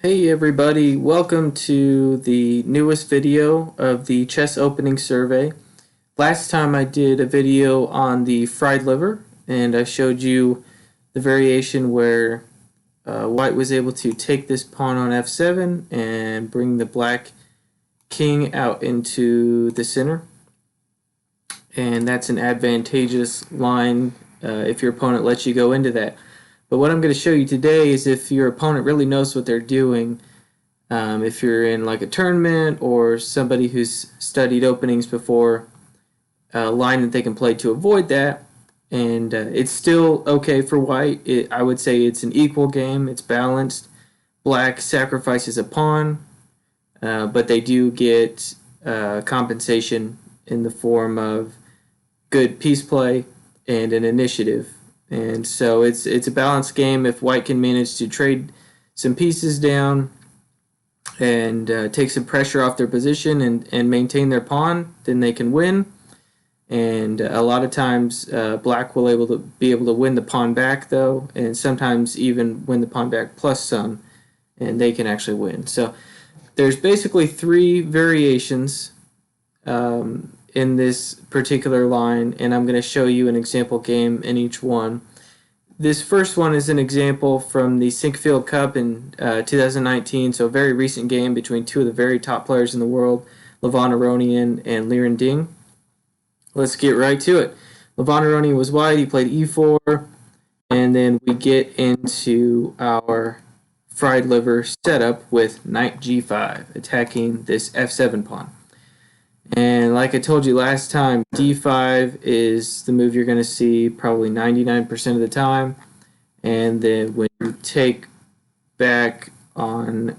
Hey everybody, welcome to the newest video of the chess opening survey. Last time I did a video on the fried liver and I showed you the variation where white was able to take this pawn on f7 and bring the black king out into the center, and that's an advantageous line if your opponent lets you go into that. But what I'm going to show you today is if your opponent really knows what they're doing. If you're in like a tournament or somebody who's studied openings before, a line that they can play to avoid that, and it's still okay for white. I would say it's an equal game. It's balanced. Black sacrifices a pawn, but they do get compensation in the form of good piece play and an initiative. And so it's a balanced game. If white can manage to trade some pieces down and take some pressure off their position and maintain their pawn, then they can win. And a lot of times black will be able to win the pawn back though, and sometimes even win the pawn back plus some, and they can actually win. So there's basically three variations in this particular line, and I'm going to show you an example game in each one. This first one is an example from the Sinkfield Cup in 2019, so a very recent game between two of the very top players in the world, Levon Aronian and Liren Ding. Let's get right to it. Levon Aronian was white, he played e4, and then we get into our fried liver setup with knight g5, attacking this f7 pawn. And like I told you last time, d5 is the move you're going to see probably 99% of the time. And then when you take back on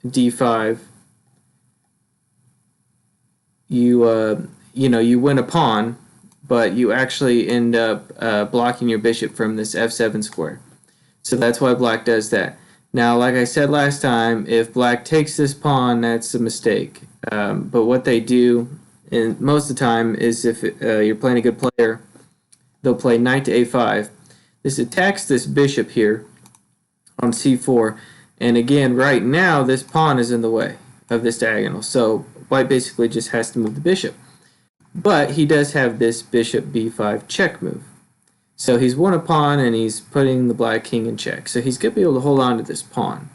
d5, you win a pawn, but you actually end up blocking your bishop from this f7 square. So that's why black does that. Now, like I said last time, if black takes this pawn, that's a mistake. But what they do, and most of the time, is if you're playing a good player, they'll play knight to a5. This attacks this bishop here on c4. And again, right now, this pawn is in the way of this diagonal. So white basically just has to move the bishop. But he does have this bishop b5 check move. So he's won a pawn, and he's putting the black king in check. So he's going to be able to hold on to this pawn.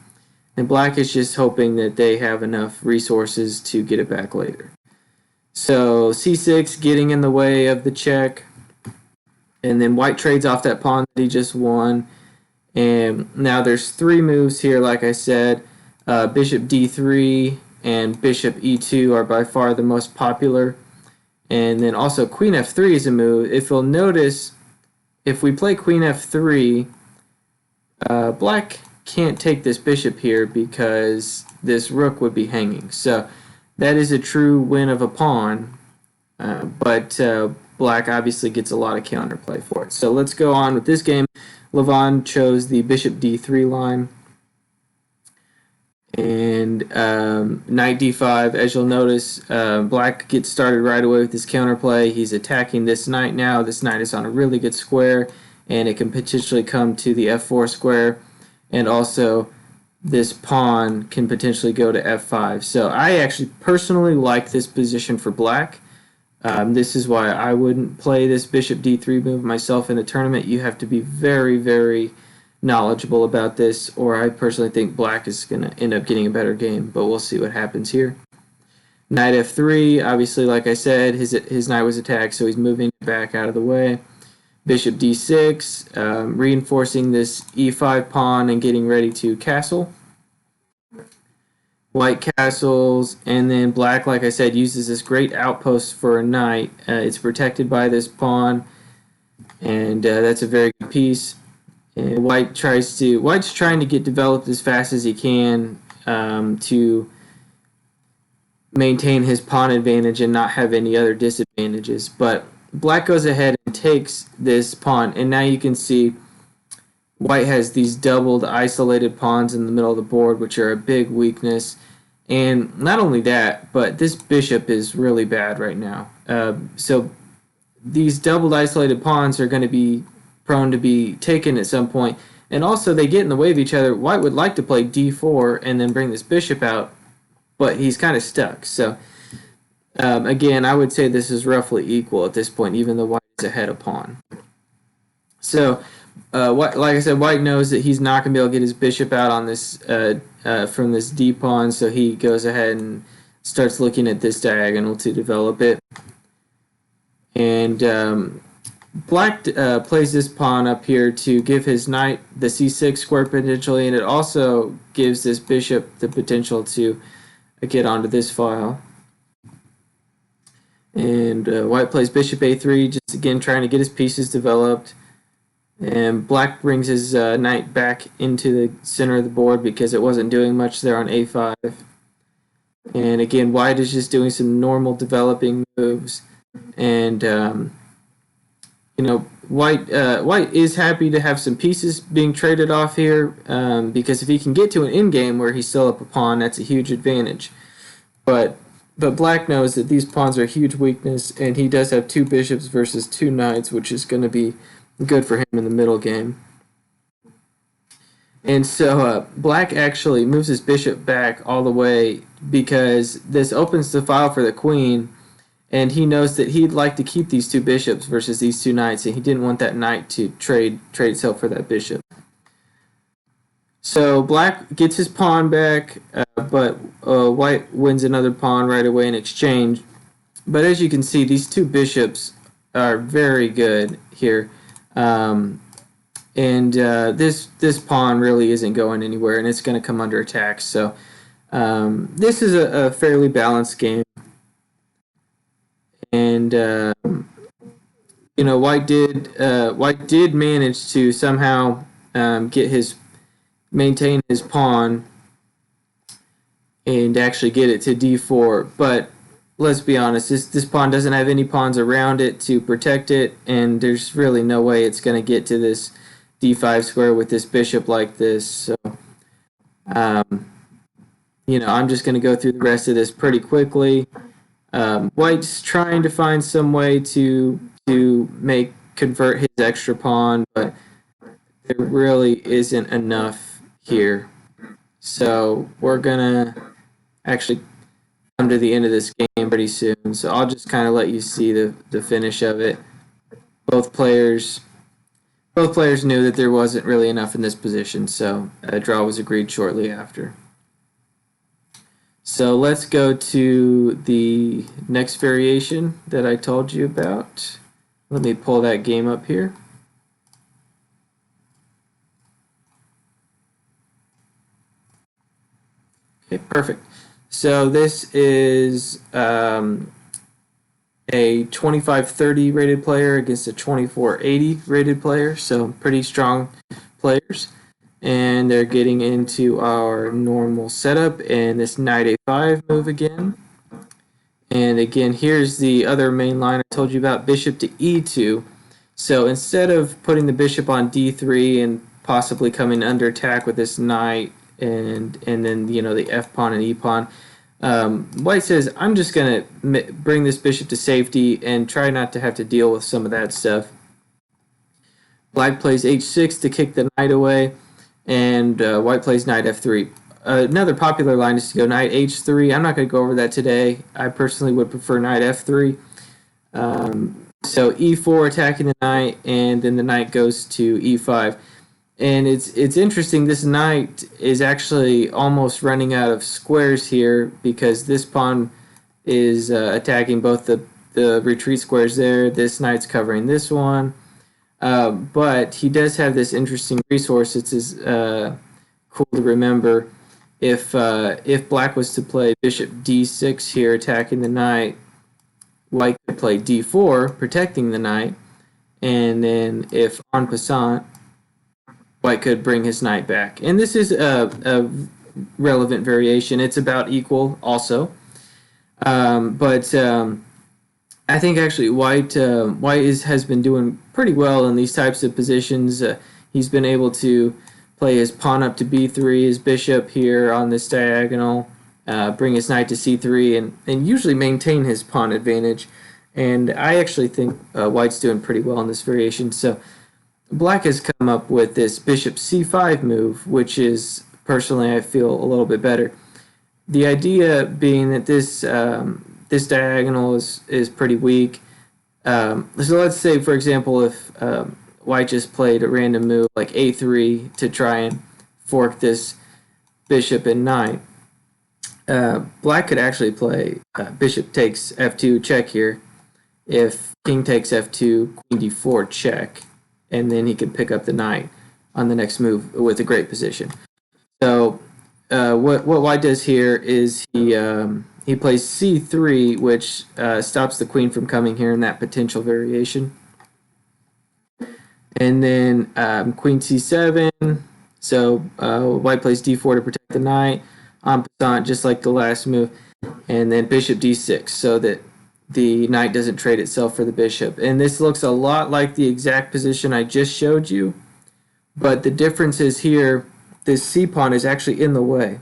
And black is just hoping that they have enough resources to get it back later. So c6 getting in the way of the check. And then white trades off that pawn that he just won. And now there's three moves here, like I said. Bishop d3 and bishop e2 are by far the most popular. And then also queen f3 is a move. If you'll notice, if we play queen f3, black can't take this bishop here because this rook would be hanging. So that is a true win of a pawn, but black obviously gets a lot of counterplay for it. So let's go on with this game. Levon chose the bishop d3 line. And knight d5, as you'll notice, black gets started right away with this counterplay. He's attacking this knight now. This knight is on a really good square, and it can potentially come to the f4 square. And also, this pawn can potentially go to f5. So I actually personally like this position for black. This is why I wouldn't play this bishop d3 move myself in a tournament. You have to be very, very knowledgeable about this, or I personally think black is going to end up getting a better game, but we'll see what happens here. Knight f3, obviously, like I said, his knight was attacked, so he's moving back out of the way. Bishop d6, reinforcing this e5 pawn and getting ready to castle. White castles, and then black, like I said, uses this great outpost for a knight. It's protected by this pawn, and that's a very good piece. And white's trying to get developed as fast as he can to maintain his pawn advantage and not have any other disadvantages. But black goes ahead and takes this pawn, and now you can see white has these doubled isolated pawns in the middle of the board, which are a big weakness. And not only that, but this bishop is really bad right now. So these doubled isolated pawns are going to be prone to be taken at some point, And also, they get in the way of each other. White would like to play d4 and then bring this bishop out, but he's kind of stuck. So, again, I would say this is roughly equal at this point, even though white is ahead of pawn. So, like I said, white knows that he's not going to be able to get his bishop out on this from this d pawn, so he goes ahead and starts looking at this diagonal to develop it. And black plays this pawn up here to give his knight the c6 square potentially, and it also gives this bishop the potential to get onto this file. And white plays bishop a3, just again trying to get his pieces developed. And black brings his knight back into the center of the board because it wasn't doing much there on a5. And again, white is just doing some normal developing moves. And you know, white is happy to have some pieces being traded off here because if he can get to an endgame where he's still up a pawn, that's a huge advantage. But black knows that these pawns are a huge weakness, and he does have 2 bishops versus 2 knights, which is going to be good for him in the middle game. And so black actually moves his bishop back all the way because this opens the file for the queen, and he knows that he'd like to keep these 2 bishops versus these 2 knights, and he didn't want that knight to trade itself for that bishop. So black gets his pawn back, but white wins another pawn right away in exchange. But as you can see, these 2 bishops are very good here. This pawn really isn't going anywhere, and it's going to come under attack. So this is a fairly balanced game. And you know, white did manage to somehow maintain his pawn and actually get it to d4. But let's be honest, this pawn doesn't have any pawns around it to protect it, and there's really no way it's going to get to this d5 square with this bishop like this. So, you know, I'm just going to go through the rest of this pretty quickly. White's trying to find some way to convert his extra pawn, but there really isn't enough here. So we're gonna actually come to the end of this game pretty soon. So I'll just kind of let you see the finish of it. Both players knew that there wasn't really enough in this position, so a draw was agreed shortly after. So let's go to the next variation that I told you about. Let me pull that game up here. Okay, perfect. So this is a 2530 rated player against a 2480 rated player, so pretty strong players. And they're getting into our normal setup and this knight a5 move again. And again, here's the other main line I told you about, bishop to e2. So instead of putting the bishop on d3 and possibly coming under attack with this knight and then, you know, the f pawn and e pawn, white says, I'm just going to bring this bishop to safety and try not to have to deal with some of that stuff. Black plays h6 to kick the knight away, and white plays knight f3. Another popular line is to go knight h3. I'm not going to go over that today. I personally would prefer knight f3. So e4 attacking the knight, and then the knight goes to e5. And it's interesting, this knight is actually almost running out of squares here because this pawn is attacking both the retreat squares there. This knight's covering this one. But he does have this interesting resource. It's cool to remember. If black was to play bishop d6 here, attacking the knight, white could play d4, protecting the knight, and then if en passant, white could bring his knight back. And this is a relevant variation. It's about equal also. But I think actually white has been doing pretty well in these types of positions. He's been able to play his pawn up to b3, his bishop here on this diagonal, bring his knight to c3, and usually maintain his pawn advantage. And I actually think white's doing pretty well in this variation. So Black has come up with this bishop c5 move, which is, personally, I feel a little bit better. The idea being that this diagonal is pretty weak. So let's say, for example, if White just played a random move like a3 to try and fork this bishop and knight. Black could actually play bishop takes f2 check here. If king takes f2, queen d4 check, and then he could pick up the knight on the next move with a great position. So what White does here is he plays c3, which stops the queen from coming here in that potential variation. And then queen c7. So White plays d4 to protect the knight. En passant, just like the last move. And then bishop d6, so that the knight doesn't trade itself for the bishop. And this looks a lot like the exact position I just showed you. But the difference is here, this c-pawn is actually in the way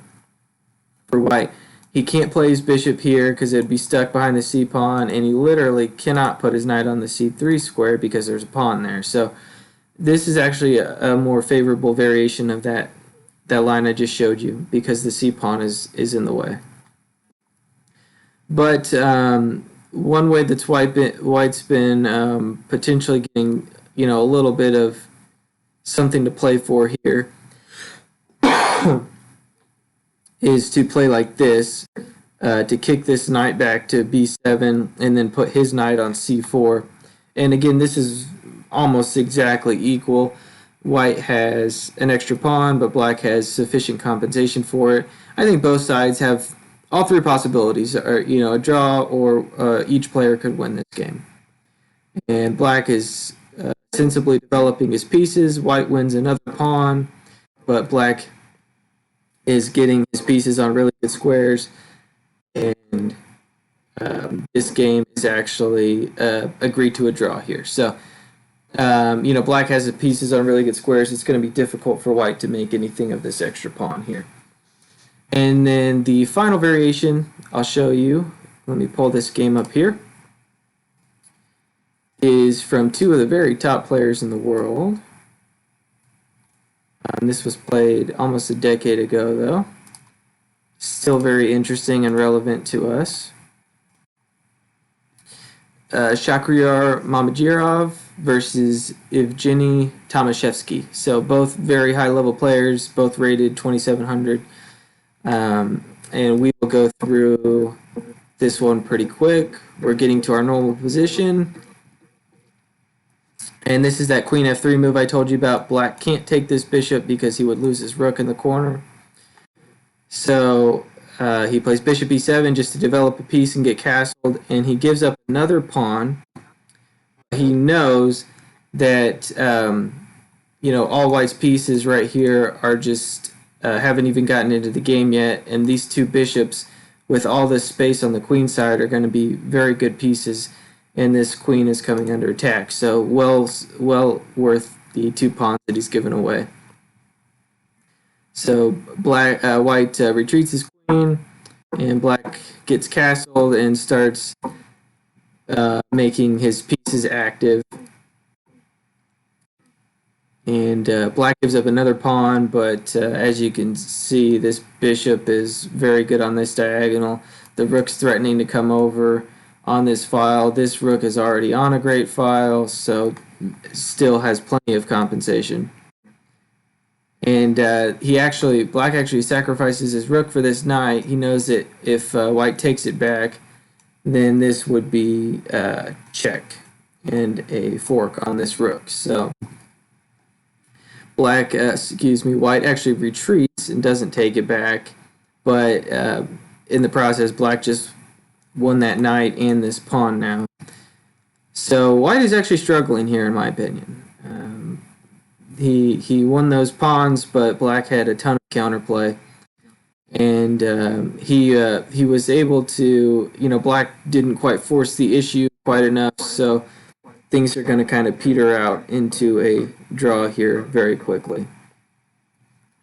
for White. He can't play his bishop here because it would be stuck behind the c-pawn, and he literally cannot put his knight on the c3 square because there's a pawn there. So this is actually a more favorable variation of that line I just showed you, because the c-pawn is in the way. But one way that's White's been potentially getting a little bit of something to play for here is to play like this, to kick this knight back to b7 and then put his knight on c4. And again, this is almost exactly equal. White has an extra pawn, but Black has sufficient compensation for it. I think both sides have all three possibilities, or a draw, or each player could win this game. And Black is sensibly developing his pieces. White wins another pawn, but Black is getting his pieces on really good squares, and this game is actually agreed to a draw here. So Black has the pieces on really good squares. It's going to be difficult for White to make anything of this extra pawn here. And then the final variation I'll show you, let me pull this game up here, is from two of the very top players in the world. This was played almost a decade ago, though. Still very interesting and relevant to us. Shakhriyar Mamajirov versus Evgeny Tomashevsky. So both very high-level players, both rated 2,700. And we will go through this one pretty quick. We're getting to our normal position. And this is that queen f3 move I told you about. Black can't take this bishop because he would lose his rook in the corner. So he plays bishop e7 just to develop a piece and get castled, and he gives up another pawn. He knows that all White's pieces right here are just haven't even gotten into the game yet, and these two bishops with all this space on the queen side are going to be very good pieces, and this queen is coming under attack. So well worth the two pawns that he's given away. So White retreats his queen, and Black gets castled and starts making his pieces active. And Black gives up another pawn, but as you can see, this bishop is very good on this diagonal. The rook's threatening to come over on this file. This rook is already on a great file, so still has plenty of compensation. And Black actually sacrifices his rook for this knight. He knows that if White takes it back, then this would be check and a fork on this rook. So White actually retreats and doesn't take it back, but in the process, Black just won that knight and this pawn now. So White is actually struggling here, in my opinion. He won those pawns, but Black had a ton of counterplay, and he was able to, Black didn't quite force the issue quite enough, so things are going to kind of peter out into a draw here very quickly.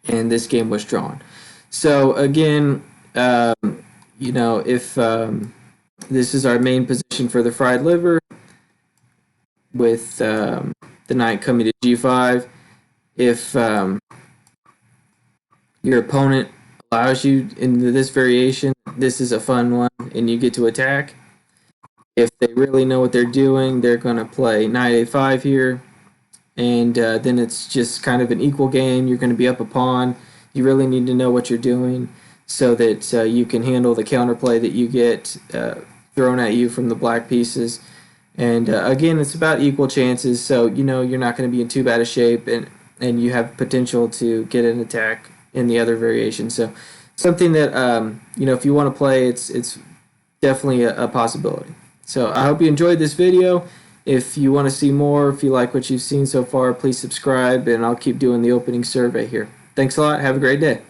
And this game was drawn. So again, if this is our main position for the fried liver with the knight coming to g5. If your opponent allows you into this variation, this is a fun one, and you get to attack. If they really know what they're doing, they're going to play knight a5 here, and then it's just kind of an equal game. You're going to be up a pawn. You really need to know what you're doing so that you can handle the counterplay that you get thrown at you from the black pieces. And again, it's about equal chances, so you know you're not going to be in too bad a shape, and you have potential to get an attack in the other variation. So something that you know, if you want to play, it's definitely a possibility. So I hope you enjoyed this video. If you want to see more, if you like what you've seen so far, please subscribe, and I'll keep doing the opening survey here. Thanks a lot. Have a great day.